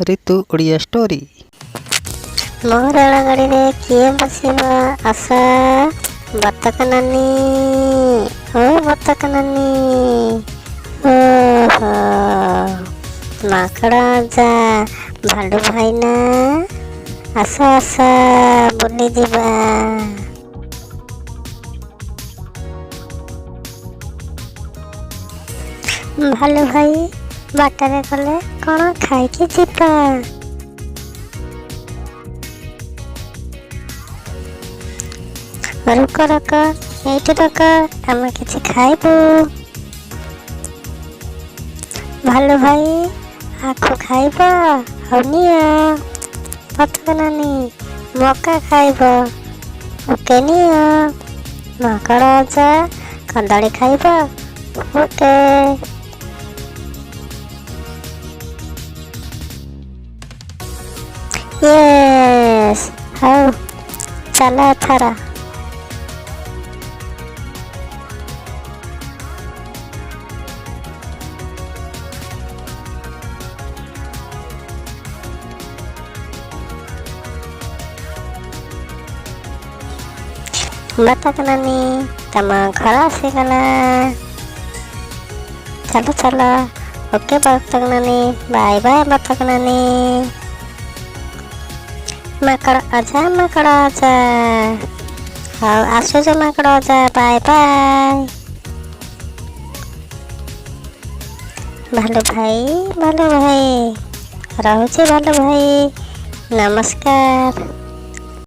ऋतु Odia story. ମୋ ରେଳ ଗାଡ଼ିରେ କିଏ ବସିବ? ଆସ ବତକ ନାନୀ, ଓ ବତକ ନାନୀ। ଓହୋ, ମାଙ୍କଡ଼ ଅଜା, ଭାଲୁ ଭାଇନା, ଆସ ଆସ ବୁଲିଯିବା। ଭାଲୁ ଭାଇ, ବାଟରେ ଗଲେ କ'ଣ ଖାଇକି ଯିବା? ରୁକ ରକ, ଏଇଠି ରକ, ଆମେ କିଛି ଖାଇବୁ। ଭାଲୁ ଭାଇ, ଆଖୁ ଖାଇବ? ହଉ ନିଅ। ବତକ ନାନୀ, ମକା ଖାଇବ? ଓକେ ନିଅ। ମାଙ୍କଡ଼ ଅଜା, କଦଳୀ ଖାଇବ? ଓକେ। ୟେସ୍, ହଉ ଚାଲ ଏଥର। ବତକ ନାନୀ, ତମ ଘର ଆସିଗଲା। ଚାଲ ଚାଲ। ଓକେ ବତକ ନାନୀ, ବାଏ ବାଏ ବତକ ନାନୀ। ମାଙ୍କଡ଼ ଅଜା, ମାଙ୍କଡ଼ ଅଜା, ହଉ ଆସୁଛୁ ମାଙ୍କଡ଼ ଅଜା, ବାଏ ବାଏ। ଭାଲୁ ଭାଇ, ଭାଲୁ ଭାଇ, ରହୁଛି ଭାଲୁ ଭାଇ, ନମସ୍କାର।